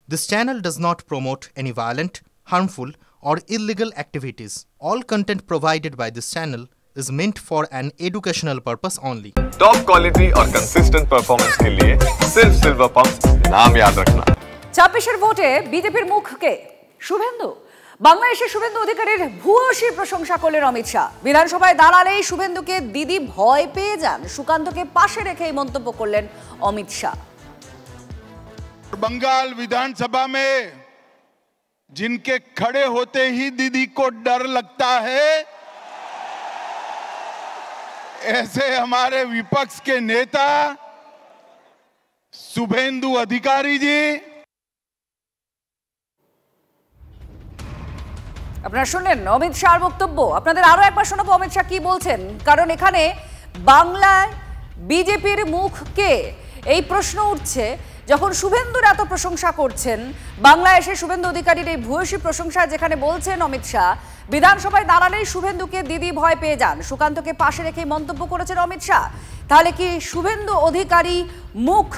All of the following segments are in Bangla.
This channel does not promote any violent, harmful, or illegal activities. All content provided by this channel is meant for an educational purpose only. Top quality और कंसिस्टेंट परफॉर्मेंस के लिए सिर्फ सिल्वर पंप नाम याद रखना। 26 ভোটে বিজেপির মুখকে শুভেন্দু বাংলাদেশের শুভেন্দু অধিকারীর ভূয়সী প্রশংসা করলেন অমিত শাহ। বিধানসভায় দাঁড়ালেই শুভেন্দুকে দিদি ভয় পেয়ে যান, সুকান্তকে পাশে রেখে এই মন্তব্য করলেন অমিত শাহ। बंगाल विधानसभा में जिनके खड़े होते ही दीदी को डर लगता है, ऐसे हमारे विपक्ष के नेता शुभेंदु अधिकारी जी। আপনারা শুনলেন অমিত শাহর বক্তব্য। আপনাদের আরো একবার শোনাবো অমিত শাহ কি বলছেন, কারণ এখানে বাংলায় বিজেপির মুখকে এই প্রশ্ন উঠছে, যখন শুভেন্দুর এত প্রশংসা করছেন, বাংলায় এসে শুভেন্দু অধিকারীর এই ভূয়সী প্রশংসা যেখানে বলছেন অমিত শাহ, বিধানসভায় দাঁড়ালেই শুভেন্দুকে দিদি ভয় পেয়ে যান, সুকান্তকে পাশে রেখে মন্তব্য করেছেন অমিত শাহ। তাহলে কি শুভেন্দু অধিকারী মুখ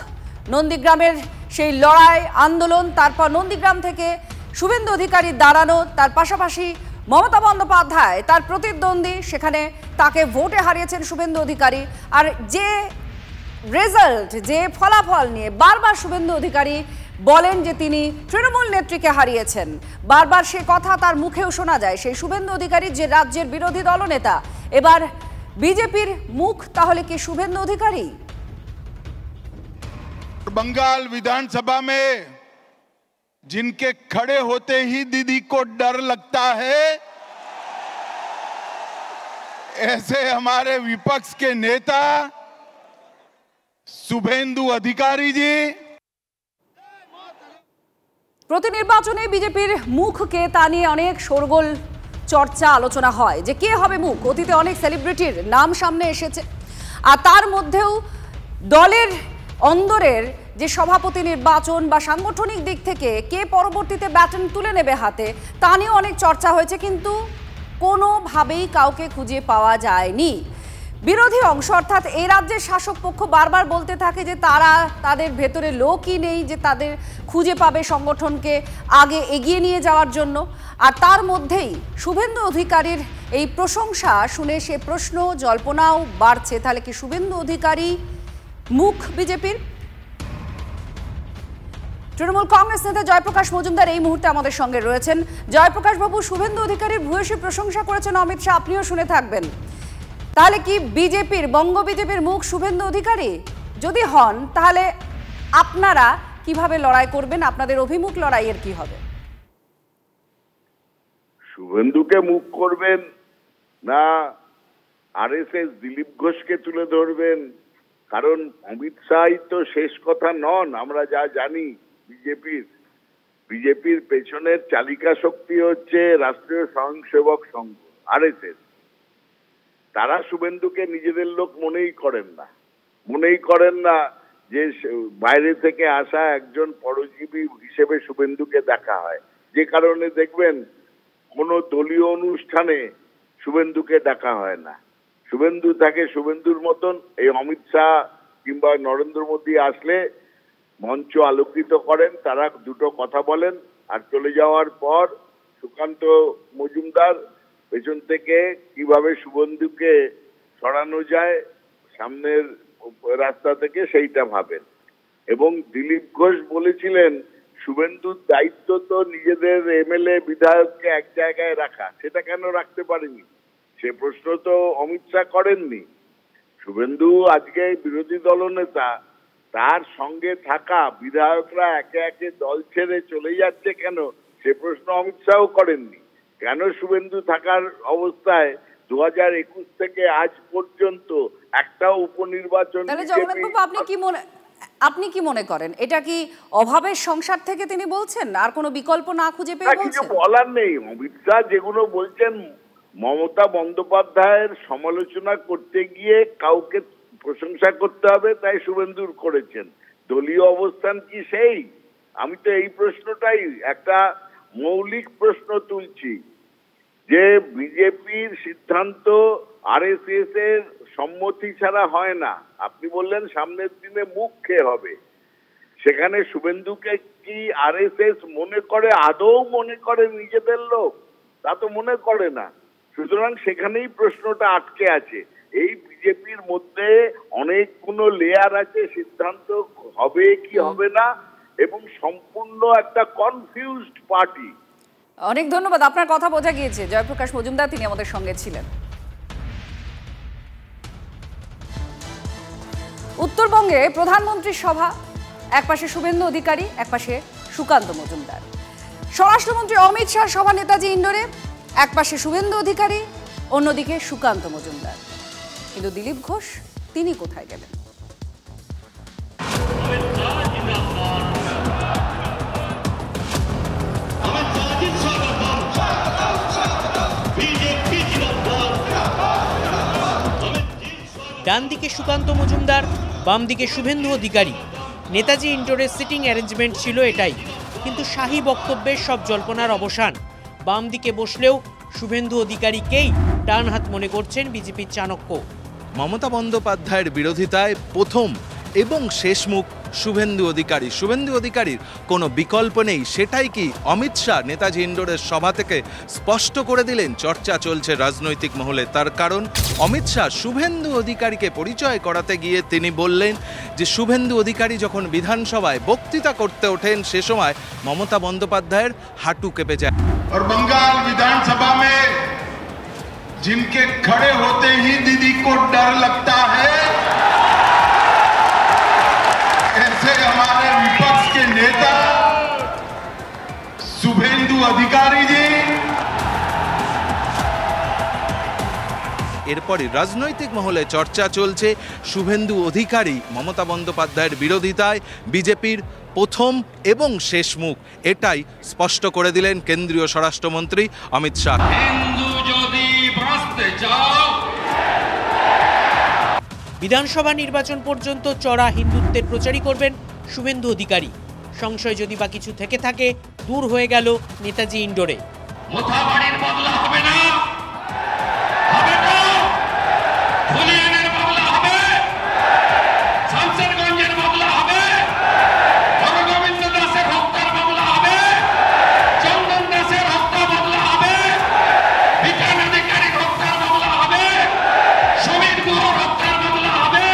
নন্দীগ্রামের সেই লড়াই আন্দোলন, তারপর নন্দীগ্রাম থেকে শুভেন্দু অধিকারী দাঁড়ানো, তার পাশাপাশি মমতা বন্দ্যোপাধ্যায় তার প্রতিদ্বন্দ্বী, সেখানে তাকে ভোটে হারিয়েছেন শুভেন্দু অধিকারী, আর যে রেজাল্ট, যে ফলাফল নিয়ে বারবার শুভেন্দু অধিকারী বলেন যে তিনি তৃণমূল নেত্রীকে হারিয়েছেন, বারবার সে কথা তার মুখেও শোনা যায়। সেই শুভেন্দু অধিকারী যে রাজ্যের বিরোধী দলনেতা, এবার বিজেপির মুখ তাহলে কি শুভেন্দু অধিকারী? बंगाल विधानसभा में जिनके खड़े होते ही दीदी को डर लगता है, ऐसे हमारे विपक्ष के नेता शुभेंदु अधिकारी जी। প্রতি নির্বাচনে বিজেপির মুখকে তা নিয়ে অনেক শোরগোল, চর্চা, আলোচনা হয় যে কে হবে মুখ। অতীতে অনেক সেলিব্রিটির নাম সামনে এসেছে, আর তার মধ্যেও দলের অন্দরের যে সভাপতি নির্বাচন বা সাংগঠনিক দিক থেকে কে পরবর্তীতে ব্যাটন তুলে নেবে হাতে, তা নিয়েও অনেক চর্চা হয়েছে, কিন্তু কোনোভাবেই কাউকে খুঁজে পাওয়া যায়নি। বিরোধী অংশ অর্থাৎ এই রাজ্যের শাসক পক্ষ বারবার বলতে থাকে যে তাদের ভেতরে লোকই নেই যে তাদের খুঁজে পাবে সংগঠনকে আগে এগিয়ে নিয়ে যাওয়ার জন্য। আর তার মধ্যেই শুভেন্দু অধিকারীর এই প্রশংসা শুনে সে প্রশ্ন, জল্পনাও বাড়ছে, তাহলে কি শুভেন্দু অধিকারী মুখ বিজেপির? তৃণমূল কংগ্রেস নেতা জয়প্রকাশ মজুমদার এই মুহূর্তে আমাদের সঙ্গে রয়েছেন। জয়প্রকাশ বাবু, শুভেন্দু অধিকারীর ভূয়সী প্রশংসা করেছেন অমিত শাহ, আপনিও শুনে থাকবেন। তাহলে কি বিজেপির, বঙ্গ বিজেপির মুখ শুভেন্দু অধিকারী? যদি হন তাহলে আপনারা কিভাবে লড়াই করবেন? আপনাদের অভিমুখ লড়াইয়ের কি হবে? শুভেন্দুকে মুখ করবেন না আরএসএস দিলীপ ঘোষকে তুলে ধরবেন? কারণ অমিত শাহই তো শেষ কথা নন। আমরা যা জানি বিজেপির পেছনের চালিকা শক্তি হচ্ছে রাষ্ট্রীয় স্বয়ংসেবক সংঘ, আরএসএস। তারা শুভেন্দুকে নিজেদের লোক মনেই করেন না যে বাইরে থেকে আসা একজন পরজীবী হিসেবে শুভেন্দুকে দেখা হয়। যে কারণে দেখবেন কোনো দলীয় অনুষ্ঠানে শুভেন্দুকে ডাকা হয় না। শুভেন্দু থাকে শুভেন্দুর মতন। এই অমিত শাহ কিংবা নরেন্দ্র মোদী আসলে মঞ্চ আলোকিত করেন, তারা দুটো কথা বলেন, আর চলে যাওয়ার পর সুকান্ত মজুমদার পেছন থেকে কিভাবে শুভেন্দুকে সরানো যায় সামনের রাস্তা থেকে সেইটা ভাবেন। এবং দিলীপ ঘোষ বলেছিলেন শুভেন্দুর দায়িত্ব তো নিজেদের এমএলএ বিধায়ককে এক জায়গায় রাখা, সেটা কেন রাখতে পারেনি? সে প্রশ্ন তো অমিত শাহ করেননি। শুভেন্দু আজকে বিরোধী দলনেতা, তার সঙ্গে থাকা বিধায়করা একে একে দল ছেড়ে চলে যাচ্ছে কেন, সে প্রশ্ন অমিত শাহ করেননি। কেন শুভেন্দু থাকার অবস্থায় 2021 থেকে আজ পর্যন্ত একটাও উপনির্বাচন? আপনি কি মনে করেন এটা কি অভাবের সংসার থেকে তিনি বলছেন, আর কোনো বিকল্প না খুঁজে পেয়ে বলছেন? কিছু বলার নেই। অমিত শাহ যেগুলো বলছেন, মমতা বন্দ্যোপাধ্যায়ের সমালোচনা করতে গিয়ে কাউকে প্রশংসা করতে হবে, তাই শুভেন্দুর করেছেন। দলীয় অবস্থান কি সেই? আমি তো এই প্রশ্নটাই একটা মৌলিক প্রশ্ন তুলছি যে বিজেপির সিদ্ধান্ত আরএসএস এর সম্মতি ছাড়া হয় না। আপনি বললেন সামনের দিনে মুখ কে হবে, সেখানে শুভেন্দুকে কি আরএসএস মনে করে, আদৌ মনে করে নিজেদের লোক? তা তো মনে করে না। সুতরাং সেখানেই প্রশ্নটা আটকে আছে। এই বিজেপির মধ্যে অনেকগুলো লেয়ার আছে, সিদ্ধান্ত হবে কি হবে না, এবং সম্পূর্ণ একটা কনফিউজড পার্টি। অনেক ধন্যবাদ, আপনার কথা বোঝা গিয়েছে। জয়প্রকাশ মজুমদার তিনি আমাদের সঙ্গে ছিলেন। উত্তরবঙ্গে প্রধানমন্ত্রীর সভা, একপাশে শুভেন্দু অধিকারী, একপাশে সুকান্ত মজুমদার। স্বরাষ্ট্রমন্ত্রী অমিত শাহ সভা নেতাজি ইন্ডোরে, একপাশে শুভেন্দু অধিকারী, অন্যদিকে সুকান্ত মজুমদার। কিন্তু দিলীপ ঘোষ তিনি কোথায় গেলেন? ডান দিকে সুকান্ত মজুমদার, বাম দিকে শুভেন্দু অধিকারী। নেতাজি ইন্ডোরের সিটিং অ্যারেঞ্জমেন্ট ছিল এটাই, কিন্তু শাহী বক্তব্যের সব জল্পনার অবসান। বাম দিকে বসলেও শুভেন্দু অধিকারীকেই ডান হাত মনে করছেন বিজেপির চাণক্য। মমতা বন্দ্যোপাধ্যায়ের বিরোধিতায় প্রথম এবং শেষ মুখ শুভেন্দু অধিকারী। শুভেন্দু অধিকারীর কোনো বিকল্প নেই, সেটাই কি অমিত শাহ নেতাজি ইন্ডোরের সভা থেকে স্পষ্ট করে দিলেন। চর্চা চলছে রাজনৈতিক মহলে, তার কারণ অমিত শাহ শুভেন্দু অধিকারীকে পরিচয় করাতে গিয়ে তিনি বললেন যে শুভেন্দু অধিকারী যখন বিধানসভায় বক্তৃতা করতে ওঠেন সে সময় মমতা বন্দ্যোপাধ্যায়ের হাঁটু কেঁপে যায়। और बंगाल विधानसभा में जिनके खड़े होते ही दीदी को डर लगता है, ऐसे हमारे विपक्ष के नेता शुभेंदु अधिकारी जी। এরপরে রাজনৈতিক মহলে চর্চা চলছে শুভেন্দু অধিকারী মমতা বন্দ্যোপাধ্যায়ের বিরোধিতায় বিজেপির প্রথম এবং শেষ মুখ, এটাই স্পষ্ট করে দিলেন কেন্দ্রীয় স্বরাষ্ট্রমন্ত্রী অমিত শাহ। বিধানসভা নির্বাচন পর্যন্ত চড়া হিন্দুত্বের প্রচারই করবেন শুভেন্দু অধিকারী। সংশয় যদি বা কিছু থেকে থাকে দূর হয়ে গেল নেতাজি ইন্ডোরে। মোথাবাড়ির বদলা হবে না, হবে না, ধুলিয়ানের বদলা হবে, শামসেরগঞ্জের বদলা হবে, হরগোবিন্দ দাসের হত্যার বদলা হবে, চন্দন দাসের হত্যা বদলা হবে, বিকান অধিকারীর হত্যার বদলা হবে, সমীর গুহর হত্যার বদলা হবে,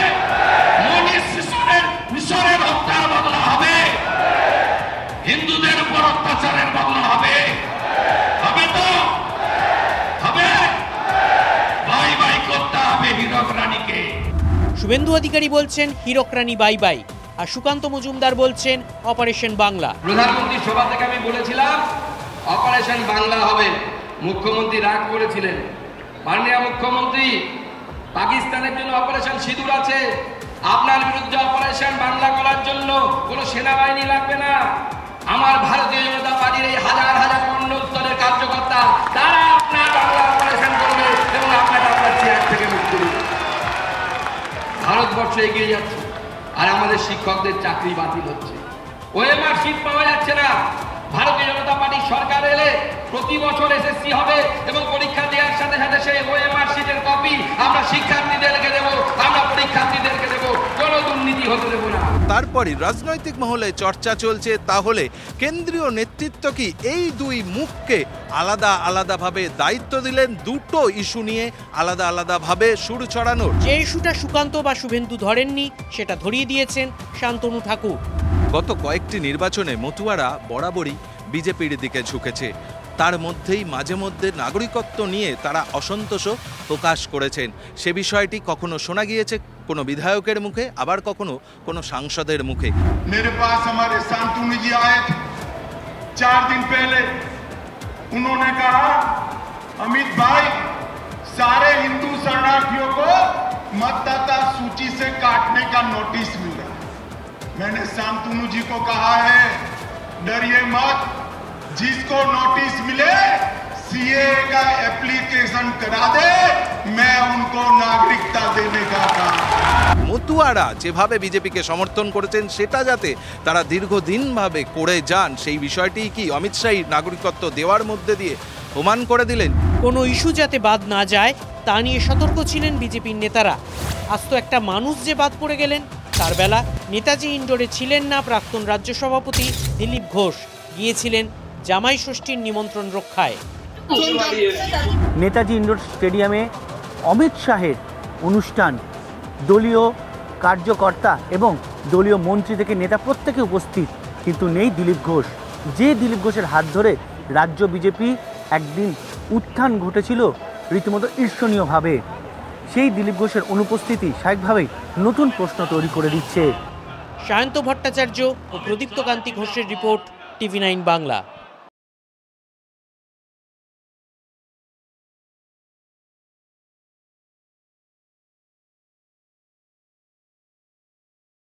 মনীষ মিশরের হত্যার বদলা হবে, হিন্দুদের উপর অত্যাচারের বদলা হবে। হবে তো হবে, বাই বাই করতে হবে হীরক রানীকে। শুভেন্দু অধিকারী বলছেন হীরক রানী বাই বাই, আর সুকান্ত মজুমদার বলছেন অপারেশন বাংলা। প্রধানমন্ত্রী সভা থেকে আমি বলেছিলাম অপারেশন বাংলা হবে, মুখ্যমন্ত্রী রাগ করেছিলেন। মাননীয় মুখ্যমন্ত্রী, পাকিস্তানের জন্য অপারেশন সিঁদুর আছে, আপনার বিরুদ্ধে অপারেশন বাংলা করার জন্য কোনো সেনাবাহিনী লাগবে না। আমার ভারতীয় জনতা পার্টির এই হাজার হাজার মন্ডল স্তরের কার্যকর্তা তারা আপনার বাংলা অপারেশন করবে এবং আপনাকে আপনার চেয়ার থেকে মুক্তি দেবে। ভারতবর্ষ এগিয়ে যাচ্ছে আর আমাদের শিক্ষকদের চাকরি বাতিল হচ্ছে, ওএমআর সিট পাওয়া যাচ্ছে না। ভারতীয় জনতা পার্টির সরকার এলে প্রতি বছর এসএসসি হবে এবং পরীক্ষা দেওয়ার সাথে সাথে সেই ওএমআর সিটের কপি আমরা শিক্ষার্থীদেরকে দেবো, আমরা পরীক্ষার্থীদেরকে দেবো, কোনো দুর্নীতি হতে দেবো না। তারপরে রাজনৈতিক মহলে চর্চা চলছে তাহলে কেন্দ্রীয় নেতৃত্ব কি এই দুই মুখকে আলাদা আলাদাভাবে দায়িত্ব দিলেন, দুটো ইস্যু নিয়ে আলাদা আলাদাভাবে সুর ছড়ানোর। যে ইস্যুটা সুকান্ত বা শুভেন্দু ধরেননি সেটা ধরিয়ে দিয়েছেন শান্তনু ঠাকুর। গত কয়েকটি নির্বাচনে মতুয়ারা বরাবরই বিজেপির দিকে ঝুঁকেছে, তার মধ্যেই মাঝে মধ্যে নাগরিকত্ব নিয়ে তারা অসন্তোষ প্রকাশ করেছেন। সে বিষয়টি কখনো শোনা গিয়েছে কোনো বিধায়কের মুখে, আবার কখনো কোনো সাংসদের মুখে। मेरे पास हमारे शांतनु जी आए थे 4 दिन पहले, उन्होंने कहा अमित भाई सारे हिंदू शरणार्थियों को मतदाता सूची से काटने का नोटिस मिला। मैंने शांतनु जी को कहा है डरिए मत, जिसको नोटिस मिले सीए का एप्लीकेशन करा दे, मैं उनको नागरिकता देने का काम। মতুয়ারা যেভাবে বিজেপিকে সমর্থন করেছেন সেটা যাতে তারা দীর্ঘদিনভাবে করে যান, সেই বিষয়টি কি অমিত শাহ নাগরিকত্ব দেওয়ার মধ্যে দিয়ে প্রমাণ করে দিলেন। কোনো ইস্যু যাতে বাদ না যায় তা নিয়ে সতর্ক ছিলেন বিজেপির নেতারা। আজ তো একটা মানুষ যে বাদ পড়ে গেলেন তার বেলা নেতাজি ইন্ডোরে ছিলেন না প্রাক্তন রাজ্য সভাপতি দিলীপ ঘোষ, গিয়েছিলেন জামাই ষষ্ঠীর নিমন্ত্রণ রক্ষায়। নেতাজি ইন্ডোর স্টেডিয়ামে অমিত শাহের অনুষ্ঠান, দলীয় কার্যকর্তা এবং দলীয় মন্ত্রী থেকে নেতা প্রত্যেকে উপস্থিত, কিন্তু নেই দিলীপ ঘোষ। যে দিলীপ ঘোষের হাত ধরে রাজ্য বিজেপি একদিন উত্থান ঘটেছিল রীতিমতো ঈর্ষণীয়ভাবে, সেই দিলীপ ঘোষের অনুপস্থিতি স্বাভাবিকভাবেই নতুন প্রশ্ন তৈরি করে দিচ্ছে। সায়ন্ত ভট্টাচার্য ও প্রদীপ্ত কান্তি ঘোষের রিপোর্ট, TV9 বাংলা।